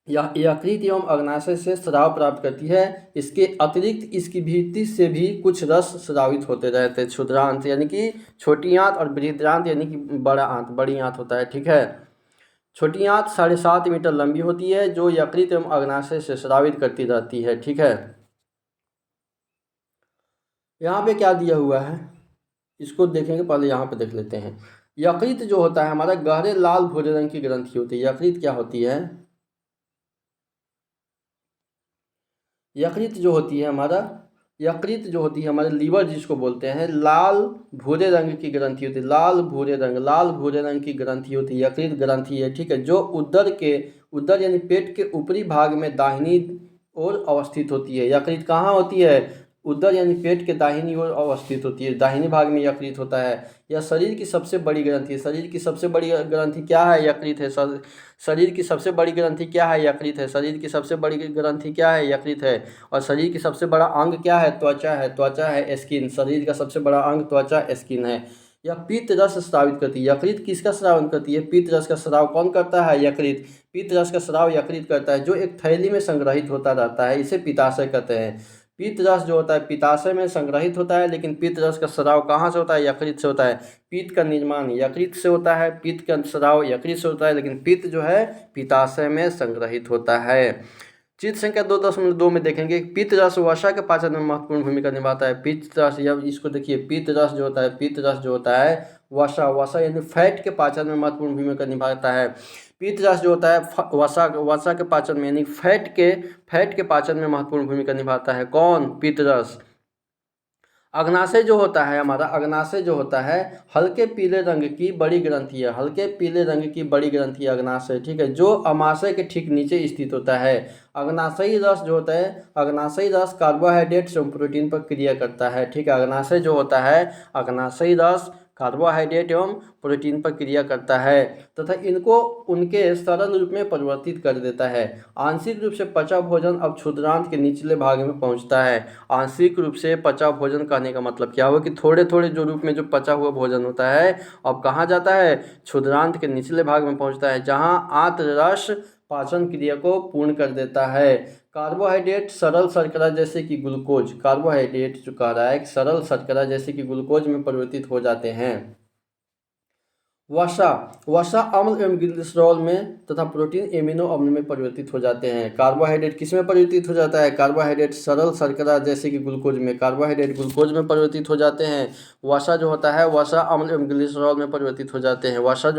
यह यकृत एवं अग्नाशय से स्राव प्राप्त करती है। इसके अतिरिक्त इसकी भित्ति से भी कुछ रस स्रावित होते रहते हैं। क्षुद्रांत यानी कि छोटी आंत और बृहदांत यानी कि बड़ी आंत होता है, ठीक है। छोटी आंत 7.5 मीटर लंबी होती है जो यकृत एवं अग्नाशय से स्रावित करती रहती है, ठीक है। यहाँ पे क्या दिया हुआ है इसको देखेंगे, पहले यहाँ पे देख लेते हैं। यकृत जो होता है हमारा गहरे लाल भूरे रंग की ग्रंथि होती है। यकृत क्या होती है? यकृत जो होती है हमारे लीवर जिसको बोलते हैं, लाल भूरे रंग की ग्रंथि होती है। लाल भूरे रंग की ग्रंथि होती है, यकृत ग्रंथि है, ठीक है, जो उदर यानी पेट के ऊपरी भाग में दाहिनी ओर अवस्थित होती है। यकृत कहाँ होती है? उदर यानी पेट के दाहिनी ओर अवस्थित होती है, दाहिने भाग में यकृत होता है। यह शरीर की सबसे बड़ी ग्रंथि है। शरीर की सबसे बड़ी ग्रंथि क्या है? यकृत है। शरीर की सबसे बड़ी ग्रंथि क्या है? यकृत है। शरीर की सबसे बड़ी ग्रंथि क्या है? यकृत है। और शरीर की सबसे बड़ा अंग क्या है? त्वचा है। त्वचा है, स्किन। शरीर का सबसे बड़ा अंग त्वचा स्किन है। यह पित्त रस स्रावित करती है। यकृत किसका स्रावन करती है? पित्त रस का स्राव कौन करता है? यकृत। पित्त रस का स्राव यकृत करता है, जो एक थैली में संग्रहित होता रहता है, इसे पित्ताशय कहते हैं। पित्त रस जो होता है पित्ताशय में संग्रहित होता है, लेकिन पित्त रस का स्राव कहाँ से होता है? यकृत से होता है। पित्त का निर्माण यकृत से होता है, पित्त का स्राव यकृत से होता है, लेकिन पित्त जो है पित्ताशय में संग्रहित होता है। चित्र संख्या 2.2 में देखेंगे, पित्त रस वसा के पाचन में महत्वपूर्ण भूमिका निभाता है। पित्त रस, या इसको देखिए, पित्त रस जो होता है वसा यानी फैट के पाचन में महत्वपूर्ण भूमिका निभाता है। पित्त रस जो होता है वसा के पाचन में यानी फैट के पाचन में महत्वपूर्ण भूमिका निभाता है। कौन? पित्त रस। अग्नाशय जो होता है हमारा, अग्नाशय जो होता है हल्के पीले रंग की बड़ी ग्रंथि है। हल्के पीले रंग की बड़ी ग्रंथि अग्नाशय, ठीक है, जो अमाशय के ठीक नीचे स्थित होता है। अग्नाशयी रस जो होता है, अग्नाशयी रस कार्बोहाइड्रेट्स एवं प्रोटीन पर क्रिया करता है, ठीक है। अग्नाशय जो होता है, अग्नाशयी रस कार्बोहाइड्रेट एवं प्रोटीन पर क्रिया करता है तथा इनको उनके सरल रूप में परिवर्तित कर देता है। आंशिक रूप से पचा भोजन अब क्षुद्रांत के निचले भाग में पहुंचता है। आंशिक रूप से पचा भोजन कहने का मतलब क्या हुआ कि थोड़े थोड़े जो रूप में जो पचा हुआ भोजन होता है अब कहाँ जाता है? क्षुद्रांत के निचले भाग में पहुंचता है, जहाँ आंत रस पाचन क्रिया को पूर्ण कर देता है। कार्बोहाइड्रेट सरल शर्करा जैसे कि ग्लूकोज, कार्बोहाइड्रेट जो कह रहा है सरल शर्करा जैसे कि ग्लूकोज में परिवर्तित हो जाते हैं। वसा, वसा अम्ल एवं ग्लिसरॉल में तथा प्रोटीन एमिनो अम्ल में परिवर्तित हो जाते हैं। कार्बोहाइड्रेट किस में परिवर्तित हो जाता है? कार्बोहाइड्रेट सरल शर्करा जैसे कि ग्लूकोज में, कार्बोहाइड्रेट ग्लूकोज में परिवर्तित हो जाते हैं। वसा जो होता है वसा अम्ल एवं ग्लिसरॉल में परिवर्तित हो जाते हैं। वसा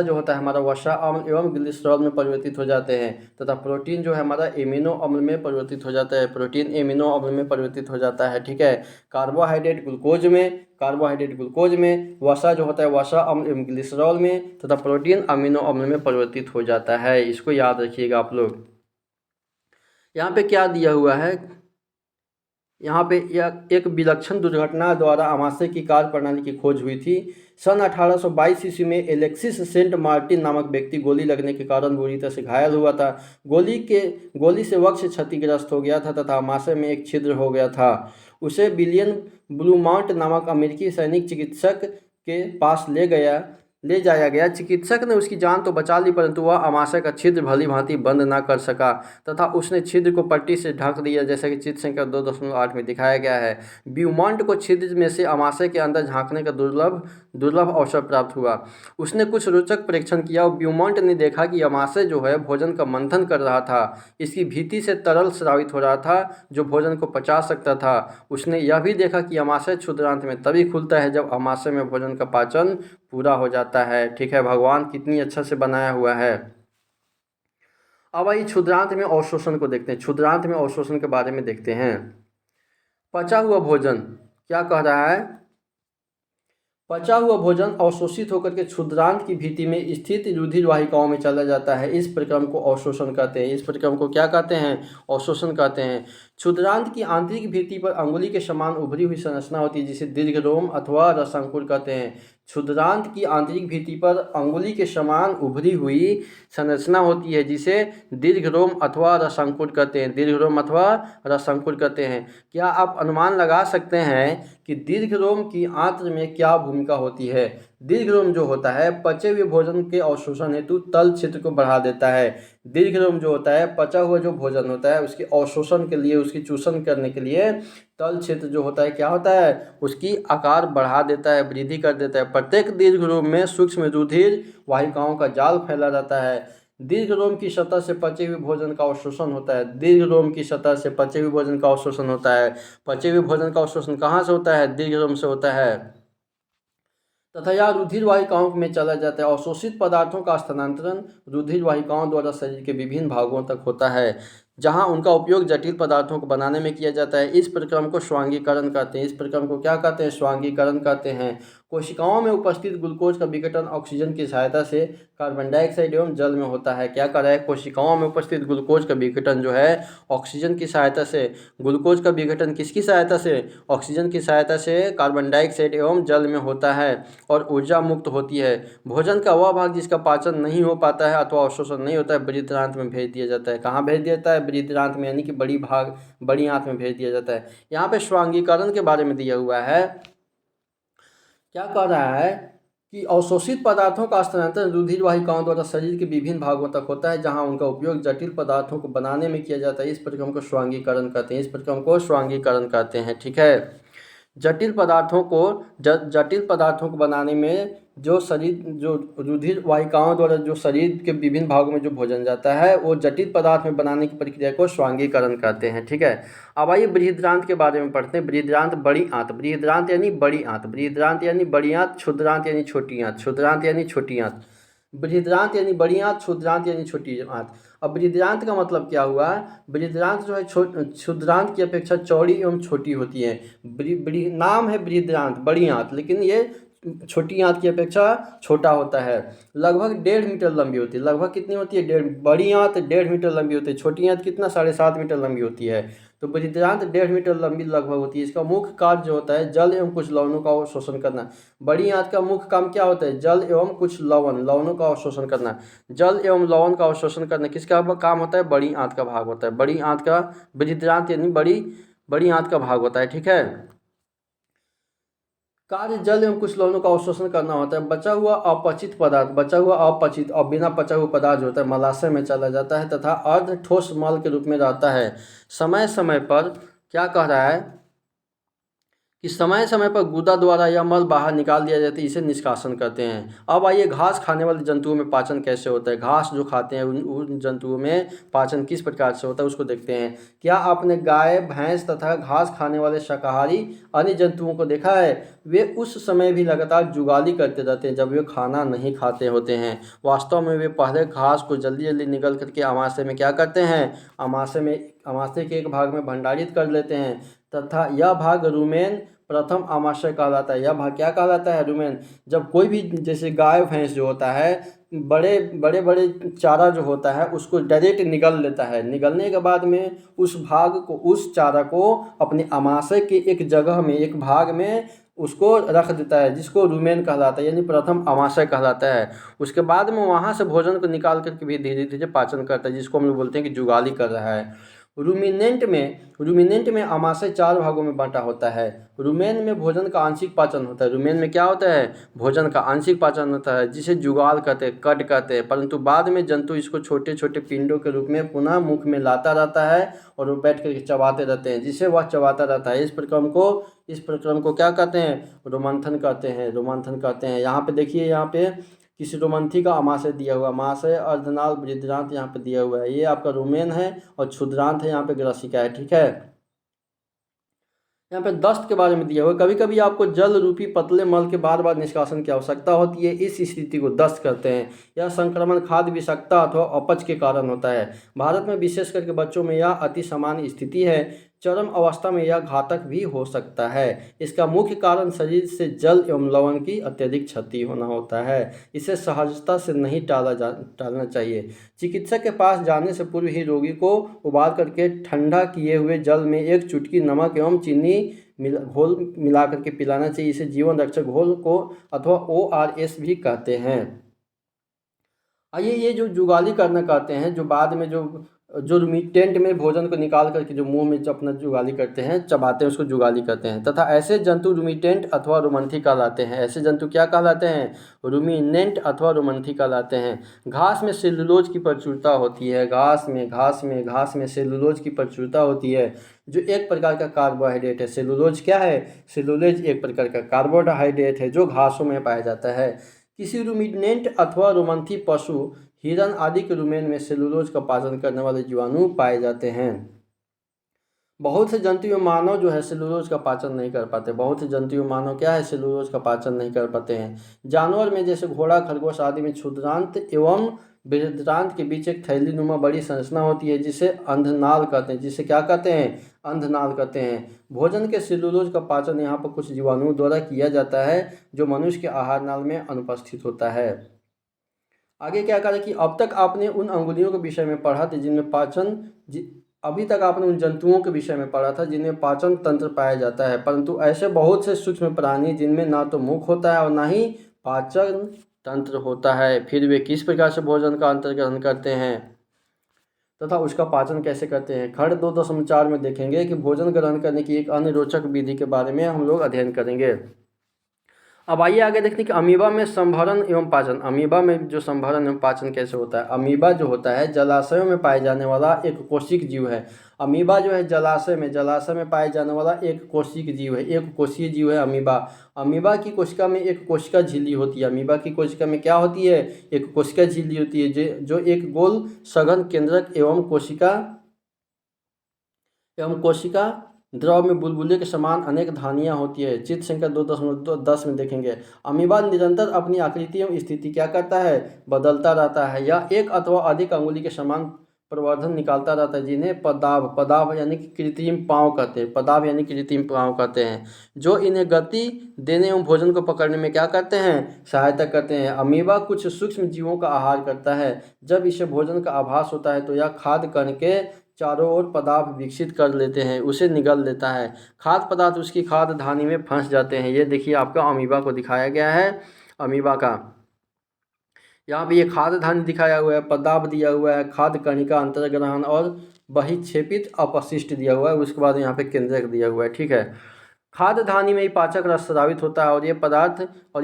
जो होता है हमारा वसा अम्ल एवं ग्लिसरॉल में परिवर्तित हो जाते हैं तथा प्रोटीन जो है हमारा एमिनो अम्ल में परिवर्तित हो जाता है, प्रोटीन एमिनो अम्ल में परिवर्तित हो जाता है। ठीक है, कार्बोहाइड्रेट ग्लूकोज में, वसा जो होता है वसा अम्ल एवं ग्लिसरॉल में तथा प्रोटीन अमीनो अम्ल में परिवर्तित हो जाता है। इसको याद रखिएगा आप लोग। यहाँ पे क्या दिया हुआ है, यहाँ पे एक विलक्षण दुर्घटना द्वारा आमाशय की कार्य प्रणाली की खोज हुई थी। सन 1822 ईस्वी में एलेक्सिस सेंट मार्टिन नामक व्यक्ति गोली लगने के कारण बुरी तरह से घायल हुआ था। गोली से वक्ष क्षतिग्रस्त हो गया था तथा आमाशय में एक छिद्र हो गया था। उसे विलियम ब्लूमांट नामक अमेरिकी सैनिक चिकित्सक के पास ले जाया गया। चिकित्सक ने उसकी जान तो बचा ली परंतु वह आमाशय का छिद्र भली भांति बंद ना कर सका तथा उसने छिद्र को पट्टी से ढक दिया, जैसा कि चित्र संख्या 2.8 में दिखाया गया है। ब्यूमॉन्ट को छिद्र में से आमाशय के अंदर झांकने का दुर्लभ अवसर प्राप्त हुआ। उसने कुछ रोचक परीक्षण किया और ब्यूमॉन्ट ने देखा कि आमाशय जो है भोजन का मंथन कर रहा था। इसकी भीति से तरल स्रावित हो रहा था जो भोजन को पचा सकता था। उसने यह भी देखा कि आमाशय क्षुद्रांत में तभी खुलता है जब आमाशय में भोजन का पाचन पूरा हो जाता है। ठीक है, भगवान कितनी अच्छा से बनाया हुआ है। अब आइए क्षुद्रांत में अवशोषण को देखते हैं। क्षुद्रांत में अवशोषण के बारे में देखते हैं। पचा हुआ भोजन क्या कह रहा है? पचा हुआ भोजन अवशोषित होकर के क्षुद्रांत की भित्ति में स्थित रुधिर वाहिकाओं में चला जाता है। इस प्रक्रम को अवशोषण कहते हैं। इस प्रक्रम को क्या कहते हैं? अवशोषण कहते हैं। क्षुद्रांत की आंतरिक भित्ति पर अंगुली के समान उभरी हुई संरचना होती है जिसे दीर्घरोम अथवा रसांकुर कहते हैं। क्षुद्रांत की आंतरिक भित्ति पर अंगुली के समान उभरी हुई संरचना होती है जिसे दीर्घरोम अथवा रसांकुर कहते हैं। दीर्घरोम अथवा रसांकुर कहते हैं। क्या आप अनुमान लगा सकते हैं कि दीर्घरोम की आंत्र में क्या भूमिका होती है? दीर्घरोम जो होता है पचे हुए भोजन के अवशोषण हेतु तल क्षेत्र को बढ़ा देता है। दीर्घरोम जो होता है पचा हुआ जो भोजन होता है उसके अवशोषण के लिए, उसकी चूषण करने के लिए तल क्षेत्र जो होता है क्या होता है? उसकी आकार बढ़ा देता है, वृद्धि कर देता है। प्रत्येक दीर्घरोम में सूक्ष्म रुधिर वाहिकाओं का जाल फैला रहता है। दीर्घरोम की सतह से पचे हुए भोजन का अवशोषण होता है। दीर्घरोम की सतह से पचे हुए भोजन का अवशोषण होता है। पचे हुए भोजन का अवशोषण कहाँ से होता है? दीर्घरोम से होता है तथा यह रुधिर वाहिकाओं में चला जाता है। अवशोषित पदार्थों का स्थानांतरण रुधिर वाहिकाओं द्वारा शरीर के विभिन्न भागों तक होता है जहां उनका उपयोग जटिल पदार्थों को बनाने में किया जाता है। इस प्रक्रम को स्वांगीकरण कहते हैं। इस प्रक्रम को क्या कहते हैं? स्वांगीकरण कहते हैं। कोशिकाओं में उपस्थित ग्लूकोज का विघटन ऑक्सीजन की सहायता से कार्बन डाइऑक्साइड एवं जल में होता है। क्या कर रहा है? कोशिकाओं में उपस्थित ग्लूकोज का विघटन जो है ऑक्सीजन की सहायता से, ग्लूकोज का विघटन किसकी सहायता से? ऑक्सीजन की सहायता से कार्बन डाइऑक्साइड एवं जल में होता है और ऊर्जा मुक्त होती है। भोजन का वह भाग जिसका पाचन नहीं हो पाता है अथवा अवशोषण नहीं होता है बृहदान्त्र में भेज दिया जाता है। कहाँ भेज दिया जाता है? बृहदान्त्र में, यानी कि बड़ी आंत में भेज दिया जाता है। यहाँ पे स्वांगीकरण के बारे में दिया हुआ है। क्या कह रहा है कि अवशोषित पदार्थों का स्थानांतरण रुधिर वाहिकाओं द्वारा शरीर के विभिन्न भागों तक होता है जहां उनका उपयोग जटिल पदार्थों को बनाने में किया जाता है। इस प्रक्रम को स्वांगीकरण कहते हैं। इस प्रक्रम को स्वांगीकरण कहते हैं। ठीक है, जटिल पदार्थों को बनाने में जो रुधिर वाहिकाओं द्वारा जो शरीर के विभिन्न भागों में जो भोजन जाता है वो जटिल पदार्थ में बनाने की प्रक्रिया को स्वांगीकरण कहते हैं। ठीक है, अब आइए बृहदान्त्र के बारे में पढ़ते हैं। बृहदान्त्र बड़ी आंत, बृहदान्त्र यानी बड़ी आंत, बृहदान्त्र यानी बड़ी आंत, क्षुद्रांत यानी छोटी आंत, क्षुद्रांत यानी छोटी आंत, बृहदान्त्र यानी बड़ी आंत, क्षुद्रांत यानी छोटी आंत। अब बृहदान्त्र का मतलब क्या हुआ? बृहदान्त्र जो है क्षुद्रांत की अपेक्षा चौड़ी एवं छोटी होती है। नाम है बृहदान्त्र बड़ी आंत, लेकिन ये छोटी आंत की अपेक्षा छोटा होता है। लगभग 1.5 मीटर लंबी होती है। लगभग कितनी होती है? बड़ी आंत 1.5 मीटर लंबी होती है। छोटी आंत कितना? 7.5 मीटर लंबी होती है। तो बृहदान्त्र 1.5 मीटर लंबी लगभग होती है। इसका मुख्य कार्य जो होता है जल एवं कुछ लवणों का अवशोषण करना। बड़ी आंत का मुख्य काम क्या होता है? जल एवं कुछ लवणों का अवशोषण करना। जल एवं लवण का अवशोषण करना किसका काम होता है? बड़ी आंत का भाग होता है। बड़ी आंत का बृहदान्त्र यानी बड़ी आंत का भाग होता है। ठीक है, कार्य जल एवं कुछ लवणों का अवशोषण करना होता है। बचा हुआ अपचित पदार्थ, बचा हुआ अपचित और बिना पचा हुआ पदार्थ जो होता है मलाशय में चला जाता है तथा अर्ध ठोस मल के रूप में रहता है। समय समय पर क्या कह रहा है कि समय समय पर गुदा द्वारा यह मल बाहर निकाल दिया जाता है, इसे निष्कासन करते हैं। अब आइए घास खाने वाले जंतुओं में पाचन कैसे होता है। घास जो खाते हैं उन जंतुओं में पाचन किस प्रकार से होता है उसको देखते हैं। क्या आपने गाय भैंस तथा घास खाने वाले शाकाहारी अन्य जंतुओं को देखा है? वे उस समय भी लगातार जुगाली करते रहते हैं जब वे खाना नहीं खाते होते हैं। वास्तव में वे पहले घास को जल्दी जल्दी निगल करके आमाशय में क्या करते हैं, आमाशय के एक भाग में भंडारित कर लेते हैं तथा यह भाग रुमेन प्रथम आमाशय कहलाता है। यह भाग क्या कहलाता है? रुमेन। जब कोई भी जैसे गाय भैंस जो होता है बड़े बड़े बड़े चारा जो होता है उसको डायरेक्ट निगल लेता है। निगलने के बाद में उस भाग को, उस चारा को अपने आमाशय के एक जगह में, एक भाग में उसको रख देता है जिसको रुमेन कहलाता है, यानी प्रथम आमाशय कहलाता है। उसके बाद में वहाँ से भोजन को निकाल करके भी धीरे धीरे पाचन करता है, जिसको हम लोग बोलते हैं कि जुगाली कर रहा है। रूमिनेंट में आमाशय 4 भागों में बांटा होता है। रुमेन में भोजन का आंशिक पाचन होता है। रुमेन में क्या होता है? भोजन का आंशिक पाचन होता है जिसे जुगाल कहते हैं, कड कहते हैं। परंतु बाद में जंतु इसको छोटे छोटे पिंडों के रूप में पुनः मुख में लाता रहता है और वो बैठ कर चबाते रहते हैं, जिसे वह चबाता रहता है। इस प्रक्रम को क्या कहते हैं? रोमंथन कहते हैं। यहाँ पे देखिए, यहाँ पे किसी रोमंथी का आमाशय दिया हुआ, महाशय अर्धनाल बृहदान्त यहाँ पे दिया हुआ है। ये आपका रुमेन है और क्षुद्रांत है यहाँ पे ग्रसिका है। ठीक है, यहाँ पे दस्त के बारे में दिया हुआ है। कभी कभी आपको जल रूपी पतले मल के बार बार निष्कासन की आवश्यकता होती है, इस स्थिति को दस्त कहते हैं। यह संक्रमण खाद्य विषाक्तता अथवा अपच के कारण होता है। भारत में विशेष करके बच्चों में यह अति सामान्य स्थिति है। चरम अवस्था में यह घातक भी हो सकता है। इसका मुख्य कारण शरीर से जल एवं लवण की अत्यधिक क्षति होना होता है। इसे सहजता से नहीं टालना चाहिए। चिकित्सक के पास जाने से पूर्व ही रोगी को उबाल करके ठंडा किए हुए जल में 1 चुटकी नमक एवं चीनी घोल मिला करके पिलाना चाहिए। इसे जीवन रक्षक घोल को अथवा ORS भी कहते हैं। आइए, ये जो जुगाली करना कहते हैं, जो बाद में जो रुमिटेंट में भोजन को निकाल करके जो मुंह में जो अपना जुगाली करते हैं, चबाते हैं, उसको जुगाली कहते हैं। तथा ऐसे जंतु रुमिटेंट अथवा रोमंथी कहलाते हैं। ऐसे जंतु क्या कहलाते हैं? रुमिनेंट अथवा रोमंथी कहलाते हैं। घास में सेलुलोज की प्रचुरता होती है। घास में सेलुलोज की प्रचुरता होती है, जो एक प्रकार का कार्बोहाइड्रेट है। सेलुलोज क्या है? सेलुलोज एक प्रकार का कार्बोहाइड्रेट है जो घासों में पाया जाता है। किसी रुमिनेंट अथवा रोमंथी पशु, हिरन आदि के रुमेन में सेलुलोज का पाचन करने वाले जीवाणु पाए जाते हैं। बहुत से जंतु एवं मानव जो है सेलुलोज का पाचन नहीं कर पाते। बहुत से जंतु एवं मानव क्या है? सेलुलोज का पाचन नहीं कर पाते हैं। जानवर में जैसे घोड़ा, खरगोश आदि में क्षुद्रांत एवं बृहदान्त के बीच एक थैलीनुमा बड़ी संरचना होती है, जिसे अंधनाल कहते हैं। जिसे क्या कहते हैं? अंधनाल कहते हैं। भोजन के सेलुलोज का पाचन यहाँ पर कुछ जीवाणुओं द्वारा किया जाता है, जो मनुष्य के आहार नाल में अनुपस्थित होता है। आगे क्या करें कि अब तक आपने उन अंगुलियों के विषय में पढ़ा था जिनमें अभी तक आपने उन जंतुओं के विषय में पढ़ा था जिनमें पाचन तंत्र पाया जाता है। परंतु ऐसे बहुत से सूक्ष्म प्राणी जिनमें ना तो मुख होता है और ना ही पाचन तंत्र होता है, फिर वे किस प्रकार से भोजन का अंतर ग्रहण करते हैं तथा उसका पाचन कैसे करते हैं, खंड 2.4 में देखेंगे कि भोजन ग्रहण करने की एक अन्य रोचक विधि के बारे में हम लोग अध्ययन करेंगे। अब आइए आगे देखते हैं कि अमीबा में संभरण एवं पाचन। अमीबा में जो संभरण एवं पाचन कैसे होता है। अमीबा जो होता है जलाशयों में पाए जाने वाला एक कोशिक जीव है। अमीबा जो है जलाशय में पाए जाने वाला एक कोशिक जीव है, एक कोशीय जीव है अमीबा। अमीबा की कोशिका में एक कोशिका झिल्ली होती है। अमीबा की कोशिका में क्या होती है? एक कोशिका झिल्ली होती है, जो एक गोल सघन केंद्रक एवं कोशिका द्रव में बुलबुले के समान अनेक धानियाँ होती है। चित्र संख्या 2.10 में देखेंगे। अमीबा निरंतर अपनी आकृति एवं स्थिति क्या करता है? बदलता रहता है। यह एक अथवा अधिक अंगुली के समान प्रवर्धन निकालता रहता है, जिन्हें पदाव यानी कि कृत्रिम पाँव कहते हैं, जो इन्हें गति देने एवं भोजन को पकड़ने में क्या करते हैं? सहायता करते हैं। अमीबा कुछ सूक्ष्म जीवों का आहार करता है। जब इसे भोजन का आभास होता है तो यह खाद्य कण के चारों ओर पदार्थ विकसित कर लेते हैं, उसे निगल लेता है। खाद्य पदार्थ उसकी खाद्य धानी में फंस जाते हैं। ये देखिए आपका अमीबा को दिखाया गया है। अमीबा का यहाँ पे ये खाद्य धानी दिखाया हुआ है, पदार्थ दिया हुआ है, खाद्य कणिका अंतर्ग्रहण और बहिक्षेपित अपशिष्ट दिया हुआ है। उसके बाद यहाँ पे केंद्रक दिया हुआ है। ठीक है, खाद्य धानी में ही पाचक रस स्रावित होता है और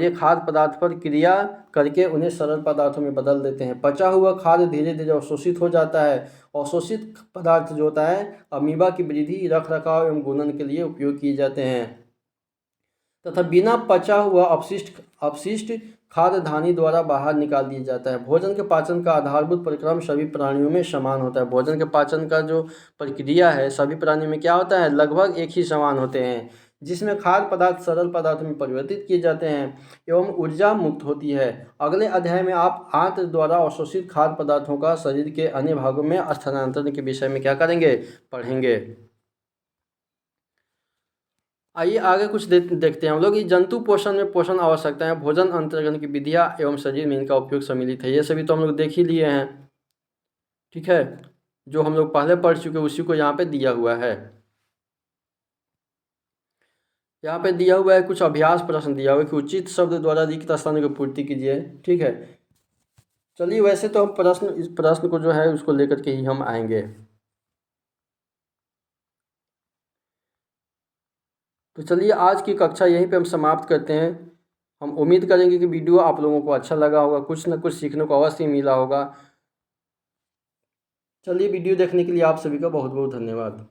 ये खाद्य पदार्थ पर क्रिया करके उन्हें सरल पदार्थों में बदल देते हैं। पचा हुआ खाद्य धीरे धीरे अवशोषित हो जाता है। अवशोषित पदार्थ जो होता है अमीबा की वृद्धि, रख रखाव एवं गुणन के लिए उपयोग किए जाते हैं तथा बिना पचा हुआ अपशिष्ट खाद्य धानी द्वारा बाहर निकाल दिया जाता है। भोजन के पाचन का आधारभूत परिक्रम सभी प्राणियों में समान होता है। भोजन के पाचन का जो प्रक्रिया है सभी प्राणियों में क्या होता है, लगभग एक ही समान होते हैं, जिसमें खाद्य पदार्थ सरल पदार्थ में परिवर्तित किए जाते हैं एवं ऊर्जा मुक्त होती है। अगले अध्याय में आप आंत्र द्वारा अवशोषित खाद्य पदार्थों का शरीर के अन्य भागों में स्थानांतरण के विषय में क्या करेंगे, पढ़ेंगे। आइए आगे कुछ देखते हैं हम लोग। जंतु पोषण में पोषण आवश्यकताएं, भोजन अंतर्ग्रहण की विधियां एवं शरीर में इनका उपयोग सम्मिलित है। ये सभी तो हम लोग देख ही लिए हैं, ठीक है। जो हम लोग पहले पढ़ चुके उसी को यहाँ पे दिया हुआ है। यहाँ पे दिया हुआ है कुछ अभ्यास प्रश्न दिया हुआ है कि उचित शब्द द्वारा रिक्त स्थानों की पूर्ति कीजिए, ठीक है। चलिए वैसे तो हम इस प्रश्न को जो है उसको लेकर के ही हम आएंगे। तो चलिए आज की कक्षा यहीं पे हम समाप्त करते हैं। हम उम्मीद करेंगे कि वीडियो आप लोगों को अच्छा लगा होगा, कुछ ना कुछ सीखने को अवश्य मिला होगा। चलिए वीडियो देखने के लिए आप सभी का बहुत बहुत धन्यवाद।